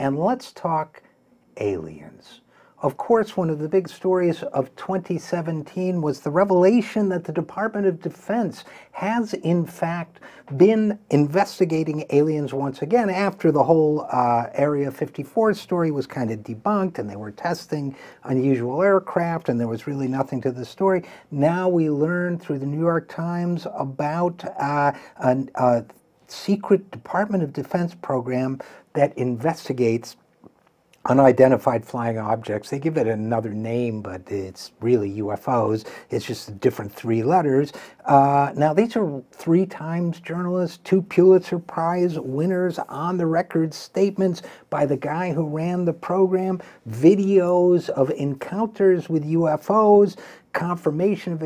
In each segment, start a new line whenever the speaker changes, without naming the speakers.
and let's talk aliens. Of course, one of the big stories of 2017 was the revelation that the Department of Defense has, in fact, been investigating aliens once again after the whole Area 54 story was kind of debunked and they were testing unusual aircraft and there was really nothing to the story. Now we learn through the New York Times about a secret Department of Defense program that investigates unidentified flying objects. They give it another name, but it's really UFOs. It's just different 3 letters. Now, these are 3 Times journalists, 2 Pulitzer Prize winners, on-the-record statements by the guy who ran the program, videos of encounters with UFOs, confirmation of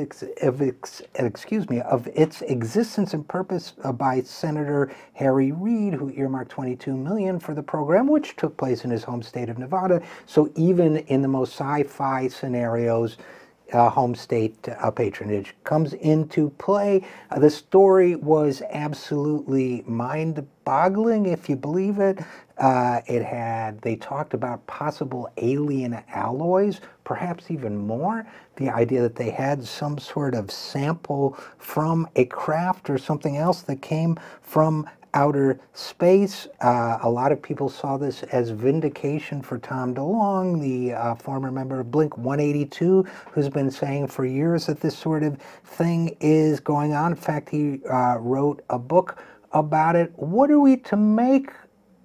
its existence and purpose by Senator Harry Reid, who earmarked $22 million for the program, which took place in his home state of Nevada. So even in the most sci-fi scenarios, home state patronage comes into play. The story was absolutely mind-boggling, if you believe it. They talked about possible alien alloys, perhaps even more. The idea that they had some sort of sample from a craft or something else that came from outer space. A lot of people saw this as vindication for Tom DeLonge, the former member of Blink 182, who's been saying for years that this sort of thing is going on. In fact, he wrote a book about it. What are we to make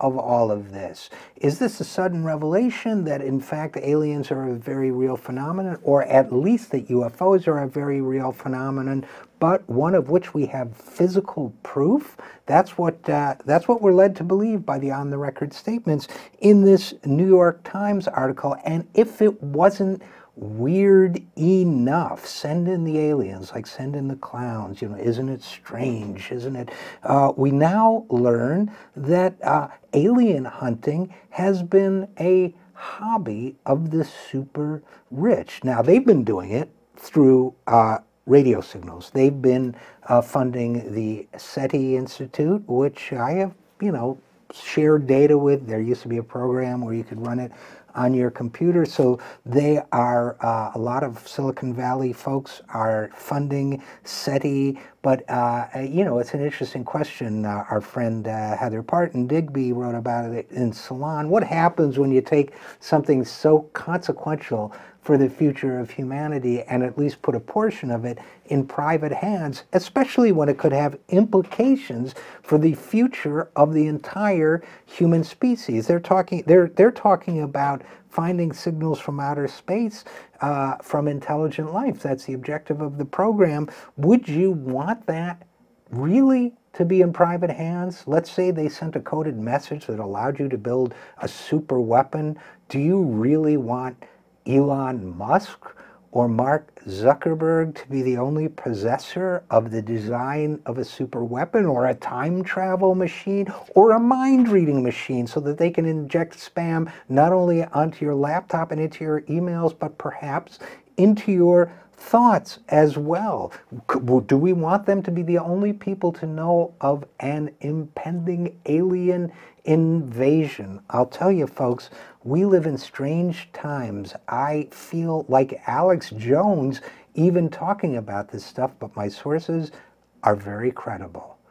of all of this? Is this a sudden revelation that in fact aliens are a very real phenomenon, or at least that UFOs are a very real phenomenon, but one of which we have physical proof? That's what we're led to believe by the on-the-record statements in this New York Times article. And if it wasn't weird enough, send in the aliens, like send in the clowns, you know, isn't it strange, isn't it? We now learn that alien hunting has been a hobby of the super rich. Now, they've been doing it through radio signals. They've been funding the SETI Institute, which I have, you know, shared data with. There used to be a program where you could run it on your computer. So they are, a lot of Silicon Valley folks are funding SETI, but you know, it's an interesting question. Our friend Heather Parton-Digby wrote about it in Salon. What happens when you take something so consequential for the future of humanity and at least put a portion of it in private hands, especially when it could have implications for the future of the entire human species? They're talking about finding signals from outer space from intelligent life. That's the objective of the program. Would you want that really to be in private hands? Let's say they sent a coded message that allowed you to build a super weapon. Do you really want Elon Musk or Mark Zuckerberg to be the only possessor of the design of a super weapon, or a time travel machine, or a mind-reading machine, so that they can inject spam not only onto your laptop and into your emails, but perhaps into your thoughts as well? Do we want them to be the only people to know of an impending alien invasion? I'll tell you, folks, we live in strange times. I feel like Alex Jones even talking about this stuff, but my sources are very credible.